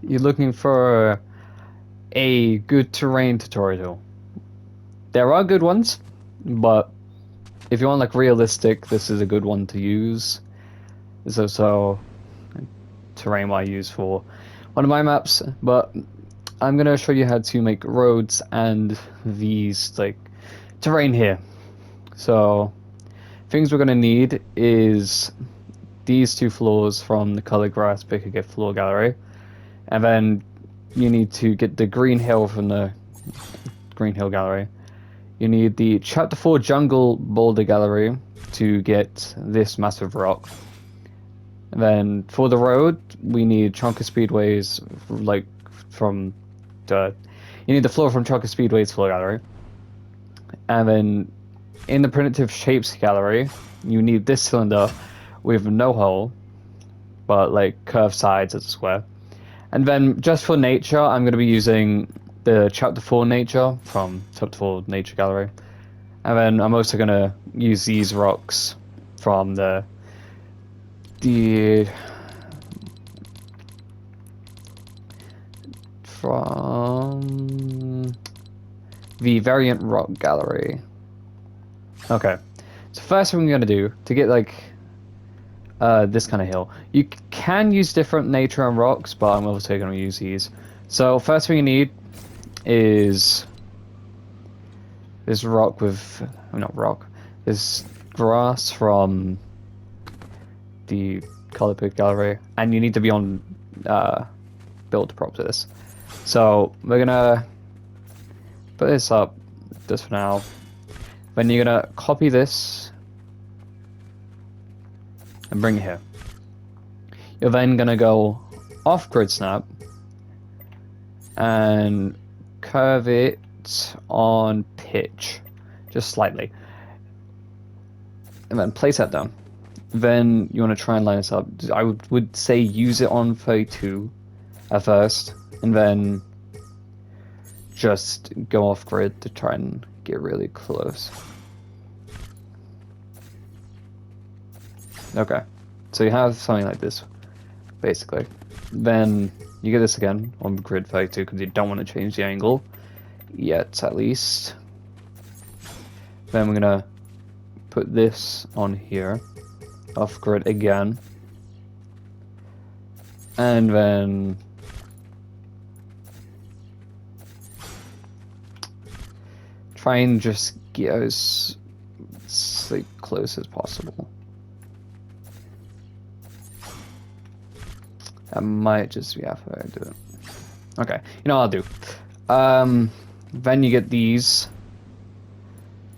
You're looking for a good terrain tutorial. There are good ones, but if you want like realistic, this is a good one to use. It's also terrain I use for one of my maps, but I'm gonna show you how to make roads and these like terrain here. So things we're gonna need is these two floors from the Color Grass Pick a Gift floor gallery, and then you need to get the green hill from the green hill gallery. You need the Chapter 4 Jungle Boulder Gallery to get this massive rock. And then for the road, we need Chunker Speedways, like from the. You need the floor from Chunker Speedways floor gallery. And then in the Primitive Shapes gallery, you need this cylinder with no hole, but like curved sides as a square. And then just for nature, I'm going to be using the Chapter 4 Nature from Chapter 4 Nature Gallery. And then I'm also going to use these rocks from the from the Variant Rock Gallery. Okay, so first thing we're going to do to get like this kind of hill. You can use different nature and rocks, but I'm also going to use these. So first thing you need is this rock with, not rock, this grass from the color pick gallery, and you need to be on build prop to this. So we're gonna put this up just for now. Then you're gonna copy this and bring it here. You're then gonna go off grid snap and curve it on pitch, just slightly, and then place that down. Then you want to try and line this up. I would say use it on 32 at first, and then just go off grid to try and get really close. Okay, so you have something like this, basically. Then you get this again on grid 32 because you don't want to change the angle yet, at least. Then we're gonna put this on here, off grid again, and then try and just get as like close as possible. That might just be halfway I do it. Okay, you know what I'll do. Then you get these,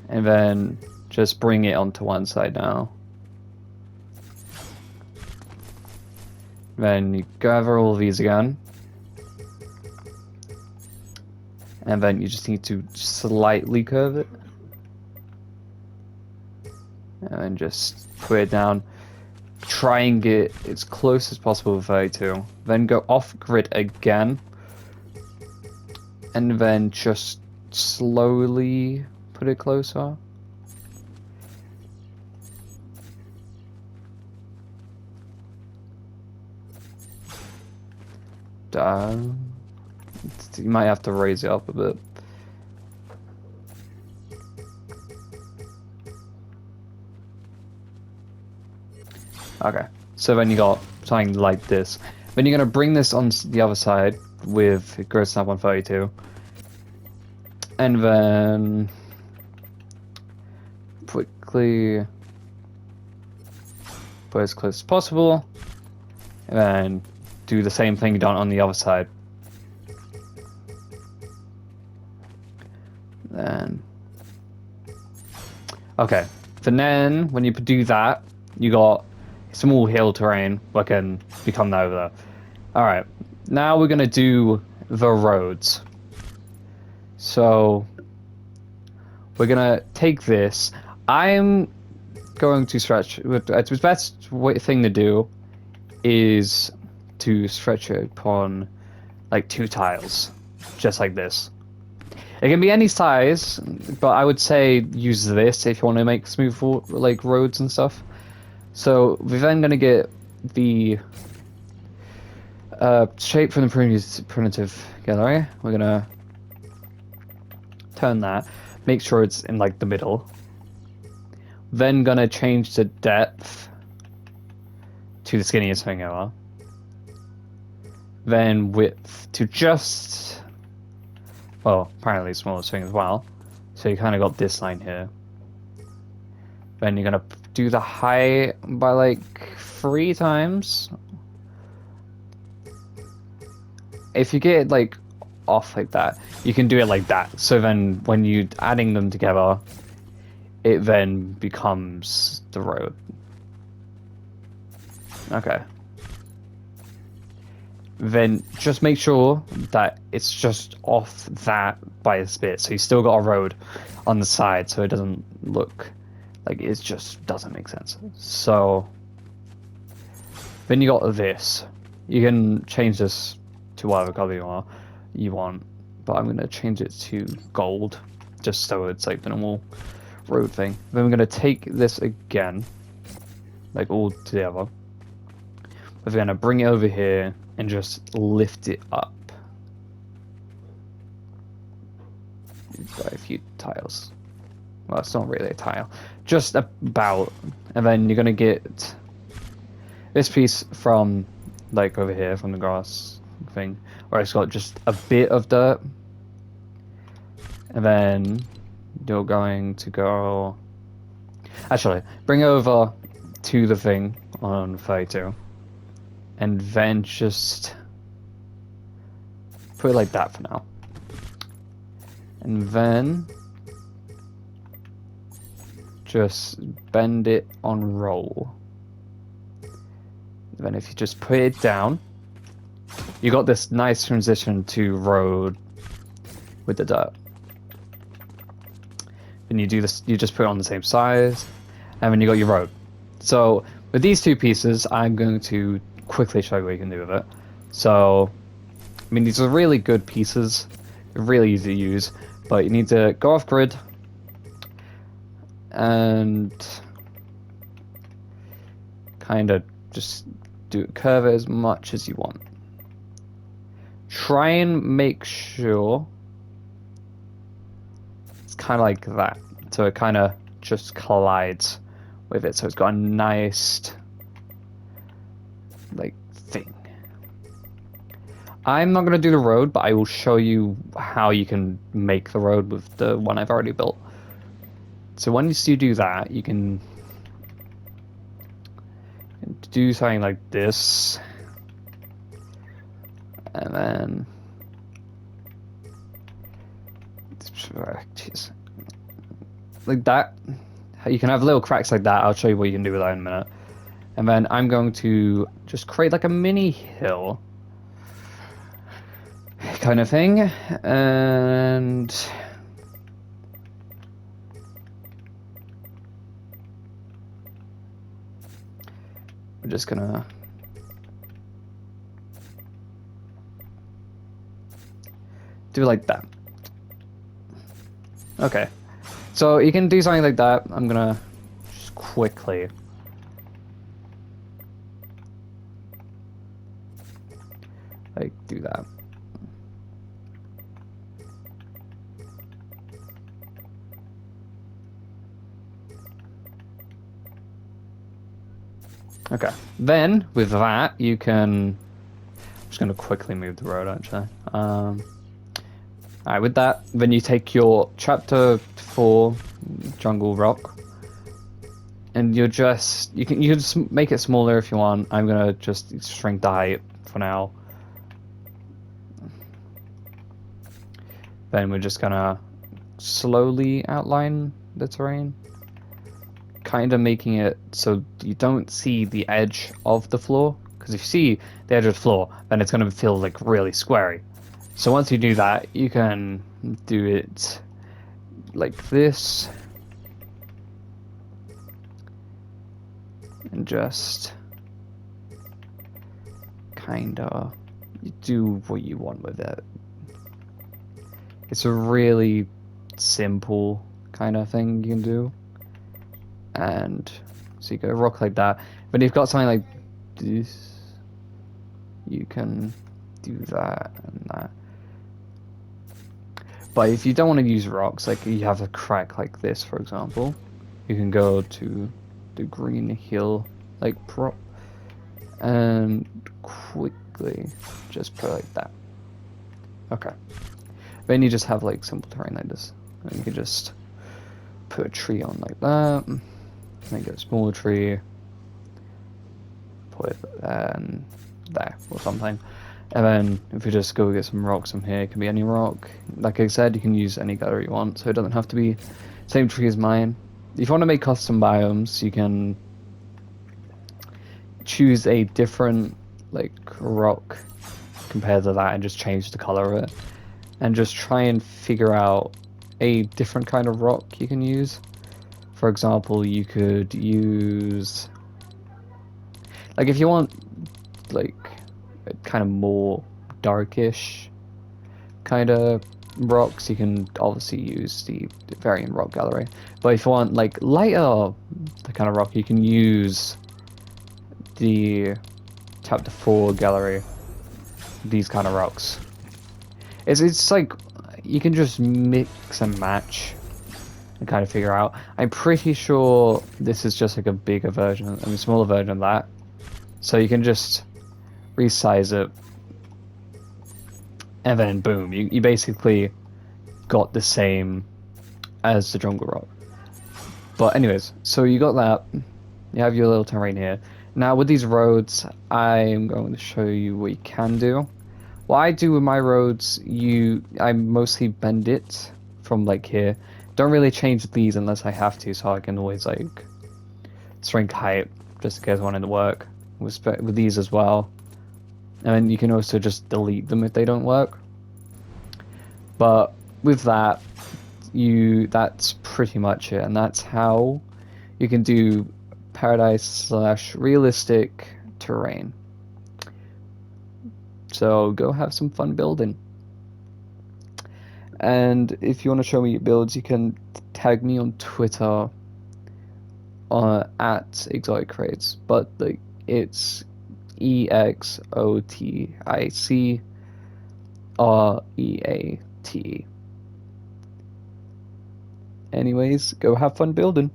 and then just bring it onto one side now. Then you gather all of these again, and then you just need to slightly curve it, and then just put it down. Try and get as close as possible with 32. Then go off grid again, and then just slowly put it closer. You might have to raise it up a bit. Okay, so then you got something like this. Then you're gonna bring this on the other side with grid snap on 32, and then quickly put as close as possible, and then do the same thing done on the other side. Then okay, so then when you do that, you got small hill terrain that can become over there. Alright, now we're gonna do the roads. So we're gonna take this. I'm going to stretch. The best thing to do is to stretch it upon like 2 tiles, just like this. It can be any size, but I would say use this if you want to make smooth like roads and stuff. So we're then gonna get the shape from the primitive gallery. We're gonna turn that, make sure it's in like the middle. Then gonna change the depth to the skinniest thing ever. Then width to just, well, apparently smallest thing as well. So you kind of got this line here. Then you're gonna do the height by like 3 times. If you get it like off like that, you can do it like that. So then when you adding them together, it then becomes the road. Okay. Then just make sure that it's just off that by a bit. So you still got a road on the side, so it doesn't look like it just doesn't make sense. So then you got this. You can change this to whatever color you want, but I'm gonna change it to gold, just so it's like the normal road thing. Then we're gonna take this again, like all together. We're gonna bring it over here and just lift it up by a few tiles. Well, it's not really a tile, just about. And then you're gonna get this piece from like over here from the grass thing, where it's got just a bit of dirt. And then you're going to go, actually bring it over to the thing on 32, and then just put it like that for now. And then just bend it on roll. Then if you just put it down, you got this nice transition to road with the dirt. Then you do this, you just put it on the same size, and then you got your road. So with these 2 pieces, I'm going to quickly show you what you can do with it. So, I mean, these are really good pieces, really easy to use, but you need to go off grid and kind of just curve it as much as you want. Try and make sure it's kind of like that, so it kind of just collides with it, so it's got a nice like thing. I'm not going to do the road, but I will show you how you can make the road with the one I've already built. So once you do that, you can do something like this, and then like that. You can have little cracks like that. I'll show you what you can do with that in a minute. And then I'm going to just create like a mini hill kind of thing, and we're just gonna do it like that. Okay, so you can do something like that. I'm gonna just quickly like do that. Okay, then with that you can, I'm just gonna quickly move the road actually. Alright, with that, then you take your chapter 4 jungle rock, and you can just make it smaller if you want. I'm gonna just shrink the height for now. Then we're just gonna slowly outline the terrain, kind of making it so you don't see the edge of the floor, because if you see the edge of the floor, then it's gonna feel like really squarey. So once you do that, you can do it like this, and just kinda do what you want with it. It's a really simple kind of thing you can do. And so you go rock like that. But if you've got something like this, you can do that and that. But if you don't want to use rocks, like you have a crack like this, for example, you can go to the green hill like prop and quickly just put it like that. Okay. Then you just have like simple terrain like this. And you can just put a tree on like that. Make it a smaller tree. Put it there or something. And then if you just go get some rocks from here, it can be any rock. Like I said, you can use any gallery you want, so it doesn't have to be same tree as mine. If you want to make custom biomes, you can choose a different like rock compared to that and just change the color of it. And just try and figure out a different kind of rock you can use. For example, you could use, like if you want like kind of more darkish kind of rocks, you can obviously use the variant rock gallery. But if you want like lighter the kind of rock, you can use the chapter 4 gallery, these kind of rocks. It's like you can just mix and match and kind of figure out. I'm pretty sure this is just like a bigger version, I mean smaller version of that. So you can just resize it and then boom, you basically got the same as the jungle rock. But anyways, so you got that. You have your little terrain here. Now with these roads, I'm going to show you what you can do. What I do with my roads, I mostly bend it from like here. Don't really change these unless I have to, so I can always like shrink height just in case I wanted to work with these as well. And then you can also just delete them if they don't work. But with that, that's pretty much it, and that's how you can do paradise/realistic terrain. So go have some fun building. And if you want to show me your builds, you can tag me on Twitter at Exotic Crates, but like it's EXOTICREATE. Anyways, go have fun building.